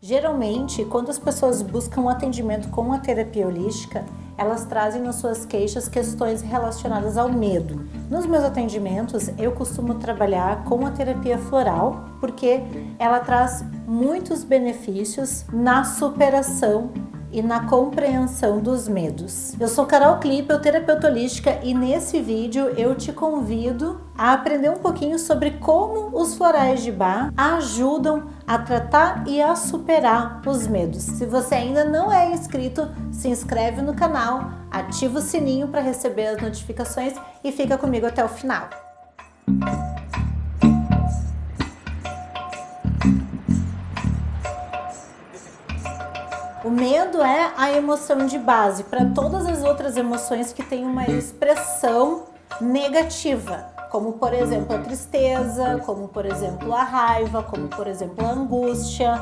Geralmente, quando as pessoas buscam um atendimento com a terapia holística, elas trazem nas suas queixas questões relacionadas ao medo. Nos meus atendimentos, eu costumo trabalhar com a terapia floral, porque ela traz muitos benefícios na superação e na compreensão dos medos. Eu sou Carol Klippel, terapeuta holística, e nesse vídeo eu te convido a aprender um pouquinho sobre como os florais de Bach ajudam a tratar e a superar os medos. Se você ainda não é inscrito, se inscreve no canal, ativa o sininho para receber as notificações e fica comigo até o final. O medo é a emoção de base para todas as outras emoções que têm uma expressão negativa, como por exemplo a tristeza, como por exemplo a raiva, como por exemplo a angústia.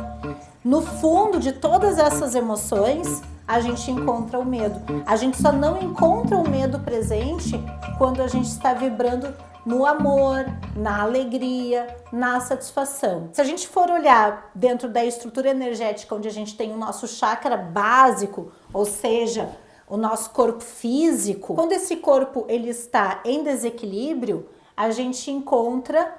No fundo de todas essas emoções, a gente encontra o medo. A gente só não encontra o medo presente quando a gente está vibrando no amor, na alegria, na satisfação. Se a gente for olhar dentro da estrutura energética onde a gente tem o nosso chakra básico, ou seja, o nosso corpo físico, quando esse corpo ele está em desequilíbrio, a gente encontra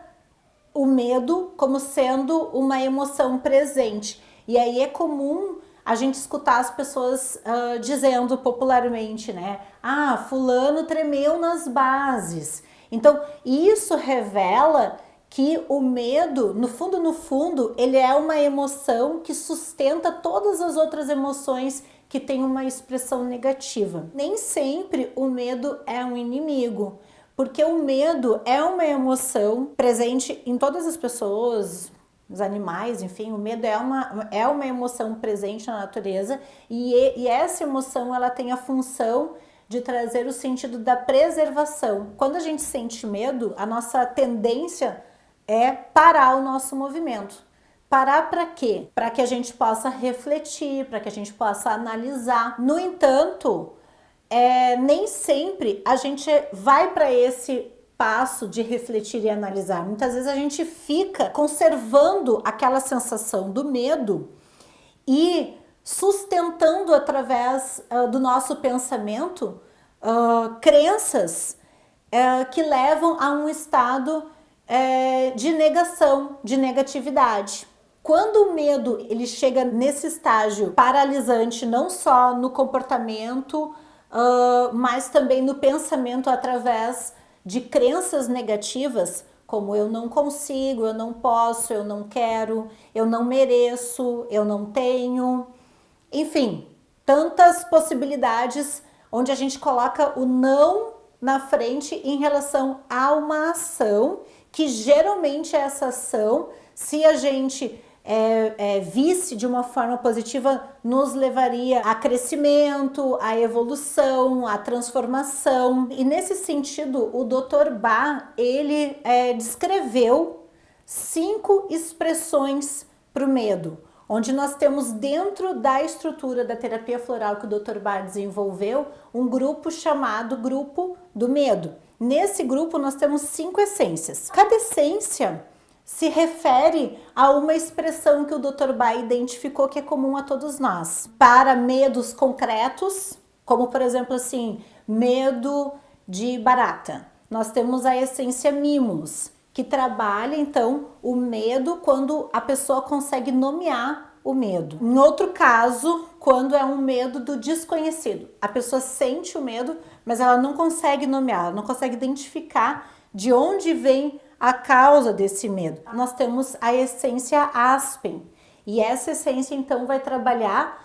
o medo como sendo uma emoção presente. E aí é comum a gente escutar as pessoas dizendo popularmente, né? Ah, fulano tremeu nas bases. Então, isso revela que o medo, no fundo, ele é uma emoção que sustenta todas as outras emoções que têm uma expressão negativa. Nem sempre o medo é um inimigo, porque o medo é uma emoção presente em todas as pessoas, os animais, enfim, o medo é uma emoção presente na natureza e essa emoção ela tem a função de trazer o sentido da preservação. Quando a gente sente medo, a nossa tendência é parar o nosso movimento. Parar para quê? Para que a gente possa refletir, para que a gente possa analisar. No entanto, nem sempre a gente vai para esse passo de refletir e analisar. Muitas vezes a gente fica conservando aquela sensação do medo e sustentando através do nosso pensamento crenças que levam a um estado de negação, de negatividade. Quando o medo ele chega nesse estágio paralisante, não só no comportamento, mas também no pensamento através de crenças negativas, como eu não consigo, eu não posso, eu não quero, eu não mereço, eu não tenho. Enfim, tantas possibilidades onde a gente coloca o não na frente em relação a uma ação que geralmente essa ação, se a gente visse de uma forma positiva, nos levaria a crescimento, a evolução, a transformação. E nesse sentido, o Dr. Bach, ele descreveu 5 expressões para o medo, onde nós temos dentro da estrutura da terapia floral que o Dr. Bach desenvolveu, um grupo chamado Grupo do Medo. Nesse grupo nós temos 5 essências. Cada essência se refere a uma expressão que o Dr. Bach identificou que é comum a todos nós. Para medos concretos, como por exemplo assim, medo de barata, nós temos a essência Mimos, que trabalha então o medo quando a pessoa consegue nomear o medo. Em outro caso, quando é um medo do desconhecido, a pessoa sente o medo, mas ela não consegue nomear, ela não consegue identificar de onde vem a causa desse medo. Nós temos a essência Aspen, e essa essência então vai trabalhar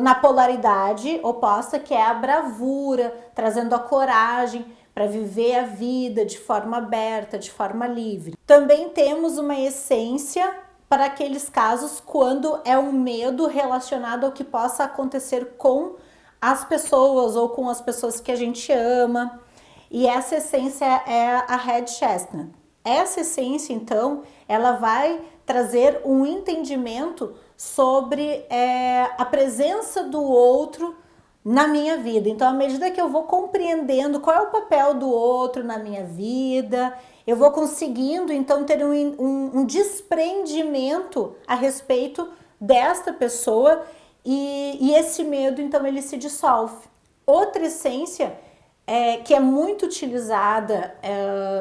na polaridade oposta, que é a bravura, trazendo a coragem para viver a vida de forma aberta, de forma livre. Também temos uma essência para aqueles casos quando é um medo relacionado ao que possa acontecer com as pessoas ou com as pessoas que a gente ama. E essa essência é a Red Chestnut. Essa essência, então, ela vai trazer um entendimento sobre a presença do outro na minha vida. Então, à medida que eu vou compreendendo qual é o papel do outro na minha vida, eu vou conseguindo, então, ter um desprendimento a respeito desta pessoa e esse medo, então, ele se dissolve. Outra essência que é muito utilizada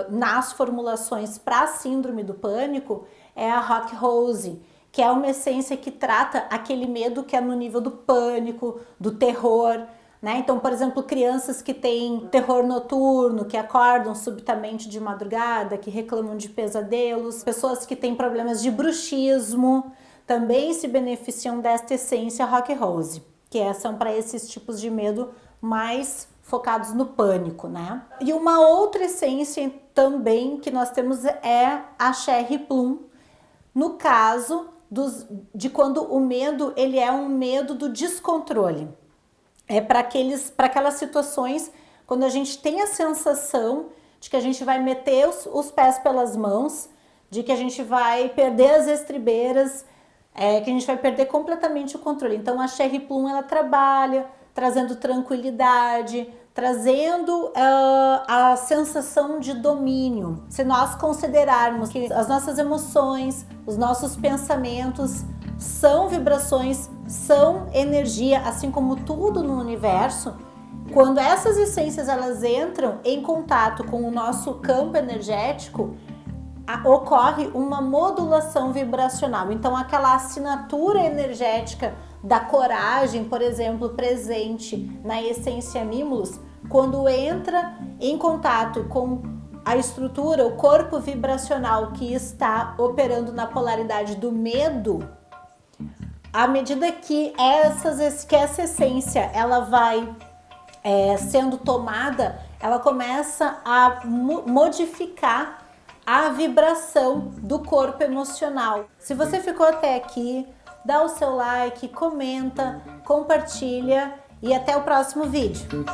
nas formulações para a síndrome do pânico é a Rock Rose, que é uma essência que trata aquele medo que é no nível do pânico, do terror, né? Então, por exemplo, crianças que têm terror noturno, que acordam subitamente de madrugada, que reclamam de pesadelos, pessoas que têm problemas de bruxismo, também se beneficiam desta essência Rock Rose, que são para esses tipos de medo mais focados no pânico, né? E uma outra essência também que nós temos é a Cherry Plum, no caso de quando o medo ele é um medo do descontrole. É para aquelas situações quando a gente tem a sensação de que a gente vai meter os pés pelas mãos, de que a gente vai perder as estribeiras, que a gente vai perder completamente o controle. Então a Cherry Plum ela trabalha trazendo tranquilidade, trazendo a sensação de domínio. Se nós considerarmos que as nossas emoções, os nossos pensamentos são vibrações, são energia, assim como tudo no universo, quando essas essências elas entram em contato com o nosso campo energético, ocorre uma modulação vibracional. Então aquela assinatura energética da coragem, por exemplo, presente na essência Mimulus, quando entra em contato com a estrutura, o corpo vibracional que está operando na polaridade do medo, à medida que essa essência ela vai sendo tomada, ela começa a modificar a vibração do corpo emocional. Se você ficou até aqui, dá o seu like, comenta, compartilha e até o próximo vídeo.